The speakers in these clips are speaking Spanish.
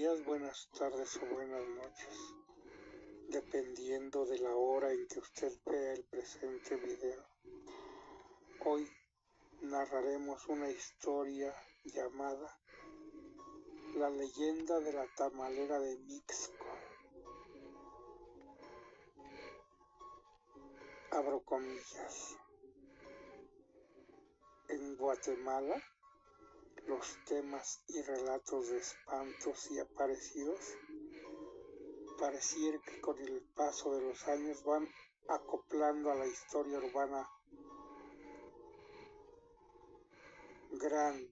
días, buenas tardes o buenas noches, dependiendo de la hora en que usted vea el presente video. Hoy narraremos una historia llamada La leyenda de la tamalera de Mixco. Abro comillas. En Guatemala, los temas y relatos de espantos y aparecidos pareciera que con el paso de los años van acoplando a la historia urbana gran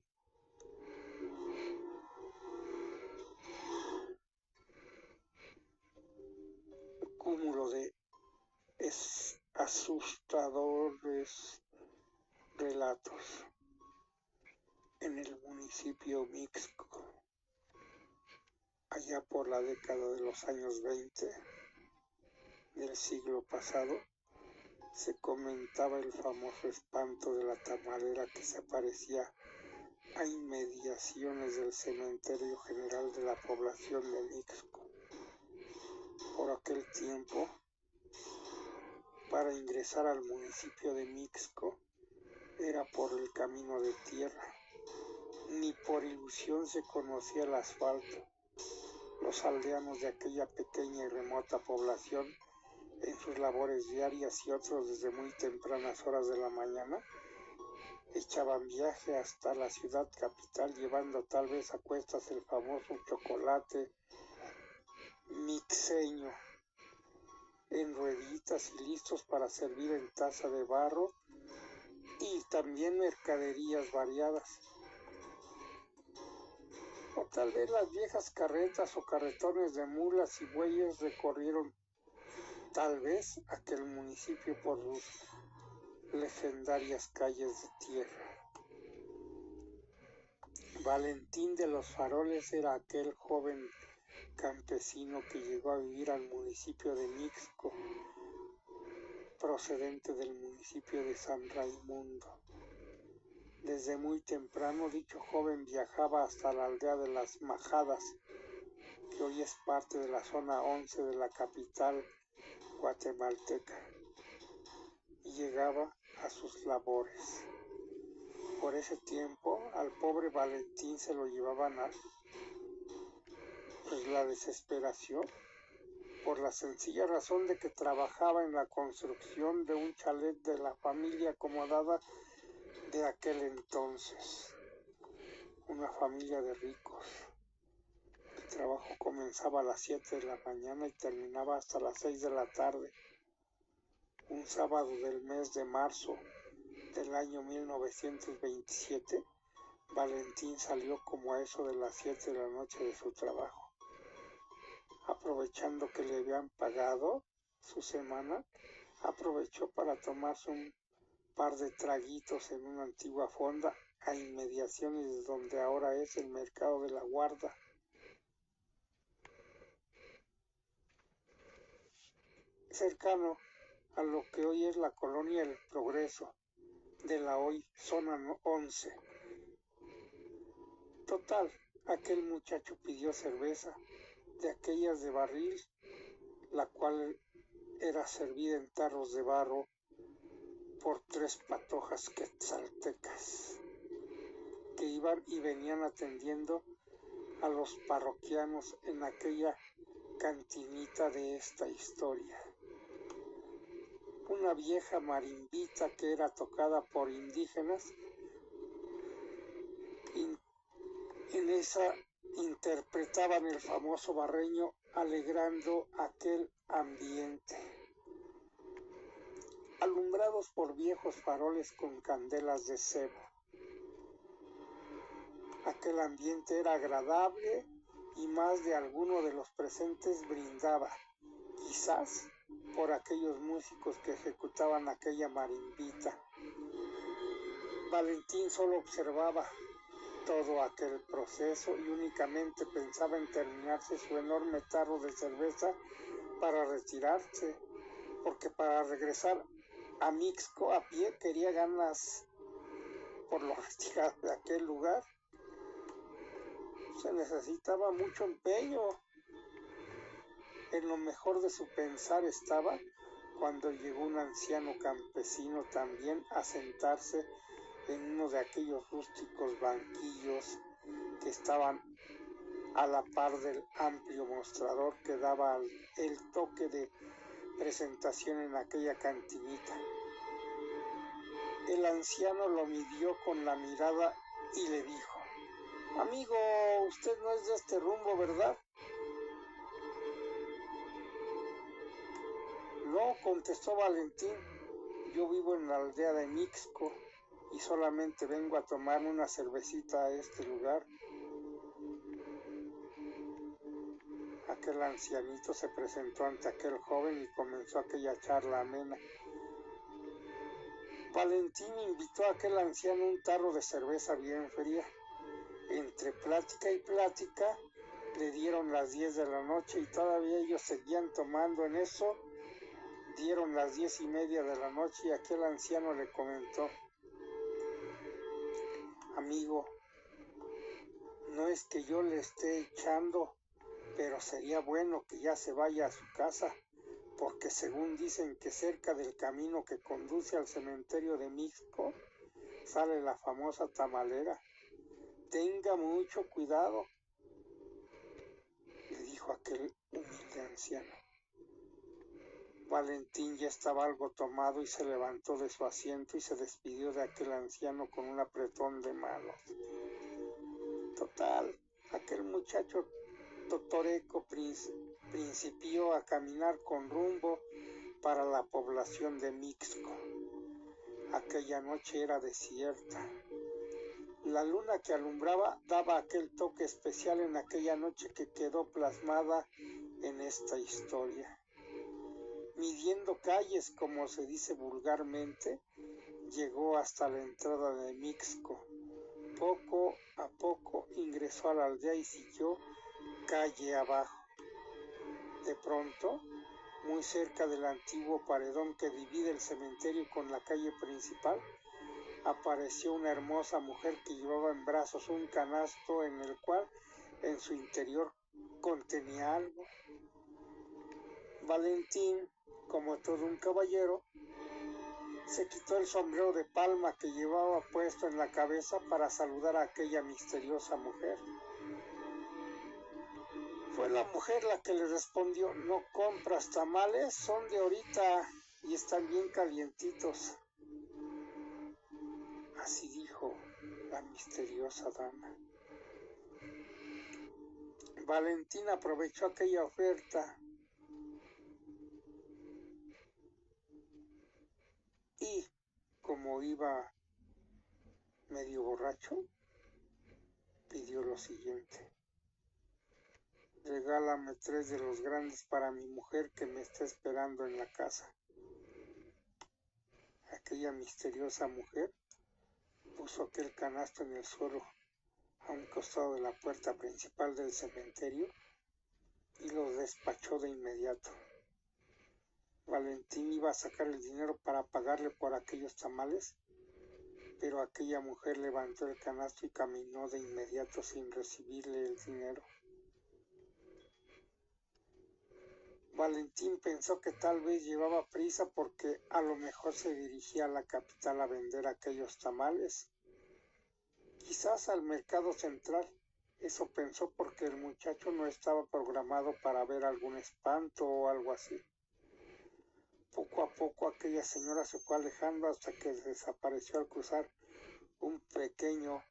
cúmulo de asustadores relatos. En el municipio Mixco, allá por la década de los años 20 del siglo pasado, se comentaba el famoso espanto de la tamalera que se aparecía a inmediaciones del cementerio general de la población de Mixco. Por aquel tiempo, para ingresar al municipio de Mixco era por el camino de tierra. Ni por ilusión se conocía el asfalto. Los aldeanos de aquella pequeña y remota población, en sus labores diarias y otros desde muy tempranas horas de la mañana, echaban viaje hasta la ciudad capital, llevando tal vez a cuestas el famoso chocolate mixeño en rueditas y listos para servir en taza de barro, y también mercaderías variadas. O tal vez las viejas carretas o carretones de mulas y bueyes recorrieron tal vez aquel municipio por sus legendarias calles de tierra. Valentín de los Faroles era aquel joven campesino que llegó a vivir al municipio de Mixco, procedente del municipio de San Raimundo. Desde muy temprano dicho joven viajaba hasta la aldea de Las Majadas, que hoy es parte de la zona 11 de la capital guatemalteca, y llegaba a sus labores. Por ese tiempo al pobre Valentín se lo llevaban a la desesperación, por la sencilla razón de que trabajaba en la construcción de un chalet de la familia acomodada de aquel entonces, una familia de ricos. El trabajo comenzaba a las 7 de la mañana y terminaba hasta las 6 de la tarde. Un sábado del mes de marzo del año 1927, Valentín salió como a eso de las 7 de la noche de su trabajo. Aprovechando que le habían pagado su semana, aprovechó para tomarse un par de traguitos en una antigua fonda a inmediaciones de donde ahora es el mercado de la Guarda. Cercano a lo que hoy es la colonia El Progreso de la hoy zona 11. Total, aquel muchacho pidió cerveza, de aquellas de barril, la cual era servida en tarros de barro por 3 patojas quetzaltecas, que iban y venían atendiendo a los parroquianos en aquella cantinita de esta historia. Una vieja marimbita que era tocada por indígenas, en esa interpretaban el famoso barreño, alegrando aquel ambiente. Alumbrados por viejos faroles con candelas de cebo. Aquel ambiente era agradable y más de alguno de los presentes brindaba, quizás por aquellos músicos que ejecutaban aquella marimbita. Valentín solo observaba todo aquel proceso y únicamente pensaba en terminarse su enorme tarro de cerveza para retirarse, porque para regresar a Mixco a pie quería ganas por lo retirado de aquel lugar. se necesitaba mucho empeño. En lo mejor de su pensar estaba cuando llegó un anciano campesino también a sentarse en uno de aquellos rústicos banquillos que estaban a la par del amplio mostrador que daba el toque de presentación en aquella cantinita. El anciano lo midió con la mirada y le dijo: amigo, usted no es de este rumbo, ¿verdad? No, contestó Valentín, yo vivo en la aldea de Mixco y solamente vengo a tomarme una cervecita a este lugar. Aquel ancianito se presentó ante aquel joven y comenzó aquella charla amena. Valentín invitó a aquel anciano un tarro de cerveza bien fría. Entre plática y plática le dieron las 10 de la noche y todavía ellos seguían tomando. En eso dieron las 10:30 de la noche y aquel anciano le comentó: amigo, no es que yo le esté echando, pero sería bueno que ya se vaya a su casa, porque según dicen que cerca del camino que conduce al cementerio de Mixco sale la famosa tamalera. Tenga mucho cuidado, le dijo aquel humilde anciano. Valentín ya estaba algo tomado y se levantó de su asiento y se despidió de aquel anciano con un apretón de manos. Total, aquel muchacho totoreco principió a caminar con rumbo para la población de Mixco. Aquella noche era desierta. La luna que alumbraba daba aquel toque especial en aquella noche que quedó plasmada en esta historia. Midiendo calles, como se dice vulgarmente, llegó hasta la entrada de Mixco. Poco a poco ingresó a la aldea y siguió calle abajo. De pronto, muy cerca del antiguo paredón que divide el cementerio con la calle principal, apareció una hermosa mujer que llevaba en brazos un canasto en el cual en su interior contenía algo. Valentín, como todo un caballero, se quitó el sombrero de palma que llevaba puesto en la cabeza para saludar a aquella misteriosa mujer. Fue la mujer la que le respondió: no compras tamales, son de ahorita y están bien calientitos. Así dijo la misteriosa dama. Valentín aprovechó aquella oferta y, como iba medio borracho, pidió lo siguiente: regálame 3 de los grandes para mi mujer que me está esperando en la casa. Aquella misteriosa mujer puso aquel canasto en el suelo a un costado de la puerta principal del cementerio y lo despachó de inmediato. Valentín iba a sacar el dinero para pagarle por aquellos tamales, pero aquella mujer levantó el canasto y caminó de inmediato sin recibirle el dinero. Valentín pensó que tal vez llevaba prisa porque a lo mejor se dirigía a la capital a vender aquellos tamales, quizás al mercado central. Eso pensó porque el muchacho no estaba programado para ver algún espanto o algo así. Poco a poco aquella señora se fue alejando hasta que desapareció al cruzar un pequeño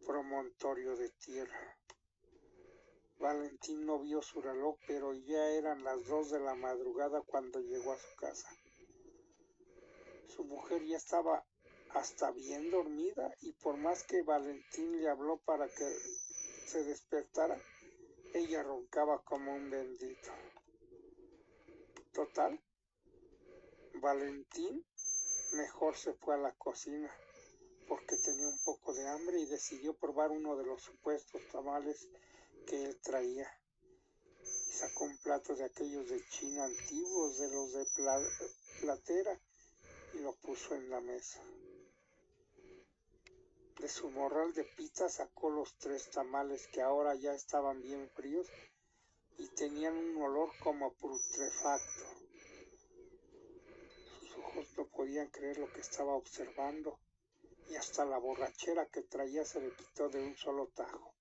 promontorio de tierra. Valentín no vio su reloj, pero ya eran las 2 de la madrugada cuando llegó a su casa. Su mujer ya estaba hasta bien dormida y por más que Valentín le habló para que se despertara, ella roncaba como un bendito. Total, Valentín mejor se fue a la cocina porque tenía un poco de hambre y decidió probar uno de los supuestos tamales que él traía. Y sacó un plato de aquellos de China antiguos, de los de platera, y lo puso en la mesa. De su morral de pita sacó los 3 tamales que ahora ya estaban bien fríos y tenían un olor como putrefacto. Sus ojos no podían creer lo que estaba observando y hasta la borrachera que traía se le quitó de un solo tajo.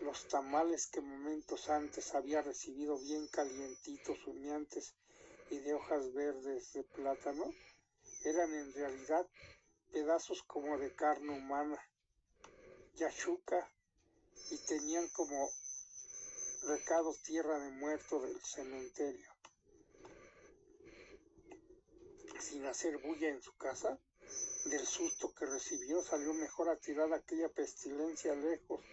Los tamales que momentos antes había recibido bien calientitos, humeantes y de hojas verdes de plátano, eran en realidad pedazos como de carne humana, yachuca, y tenían como recado tierra de muerto del cementerio. Sin hacer bulla en su casa, del susto que recibió salió mejor a tirar aquella pestilencia lejos,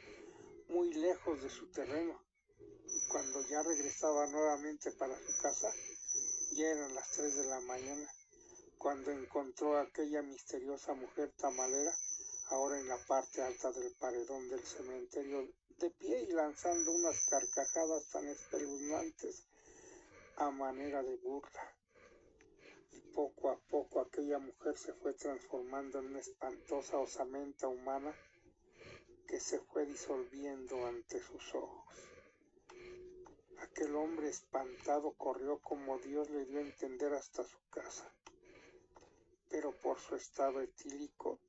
muy lejos de su terreno, y cuando ya regresaba nuevamente para su casa, ya eran las 3 de la mañana, cuando encontró a aquella misteriosa mujer tamalera, ahora en la parte alta del paredón del cementerio, de pie y lanzando unas carcajadas tan espeluznantes a manera de burla. Y poco a poco aquella mujer se fue transformando en una espantosa osamenta humana que se fue disolviendo ante sus ojos. Aquel hombre espantado corrió como Dios le dio a entender hasta su casa, pero por su estado etílico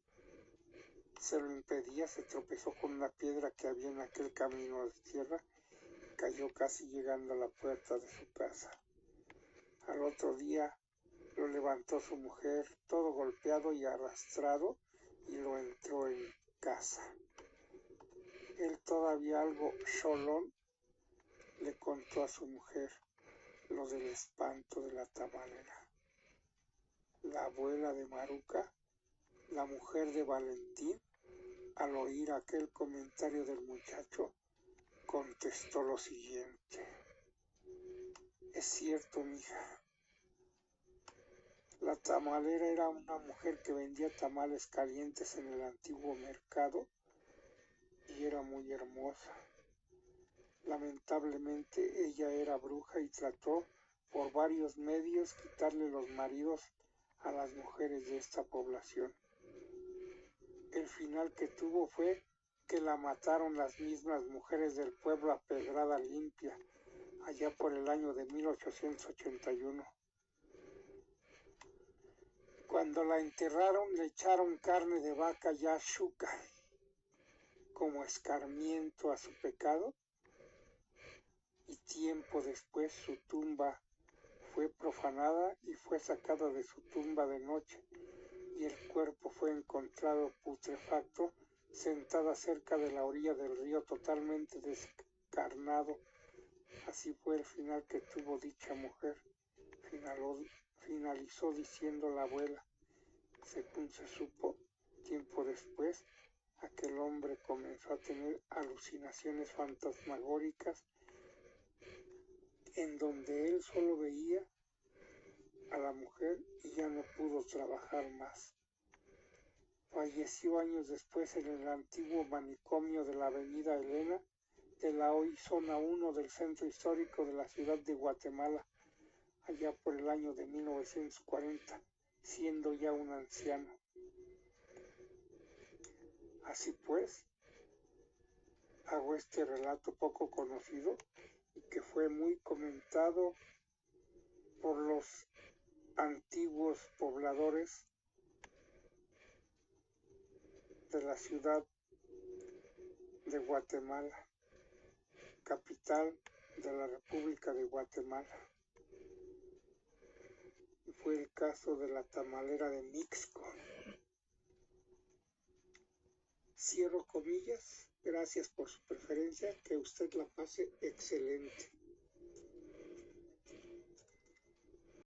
se lo impedía, se tropezó con una piedra que había en aquel camino de tierra y cayó casi llegando a la puerta de su casa. Al otro día lo levantó su mujer, todo golpeado y arrastrado, y lo entró en casa. Él, todavía algo cholón, le contó a su mujer lo del espanto de la tamalera. La abuela de Maruca, la mujer de Valentín, al oír aquel comentario del muchacho, contestó lo siguiente: es cierto, mija. La tamalera era una mujer que vendía tamales calientes en el antiguo mercado y era muy hermosa. Lamentablemente ella era bruja y trató por varios medios quitarle los maridos a las mujeres de esta población. El final que tuvo fue que la mataron las mismas mujeres del pueblo a pedrada limpia, allá por el año de 1881. Cuando la enterraron le echaron carne de vaca yachuca como escarmiento a su pecado, y tiempo después su tumba fue profanada y fue sacada de su tumba de noche, y el cuerpo fue encontrado putrefacto, sentada cerca de la orilla del río, totalmente descarnado. Así fue el final que tuvo dicha mujer, finalizó diciendo la abuela. Según se supo, tiempo después, aquel hombre comenzó a tener alucinaciones fantasmagóricas en donde él solo veía a la mujer y ya no pudo trabajar más. Falleció años después en el antiguo manicomio de la avenida Elena, de la hoy zona 1 del centro histórico de la ciudad de Guatemala, allá por el año de 1940, siendo ya un anciano. Así pues, hago este relato poco conocido y que fue muy comentado por los antiguos pobladores de la ciudad de Guatemala, capital de la República de Guatemala. Y fue el caso de la tamalera de Mixco. Cierro comillas. Gracias por su preferencia. Que usted la pase excelente.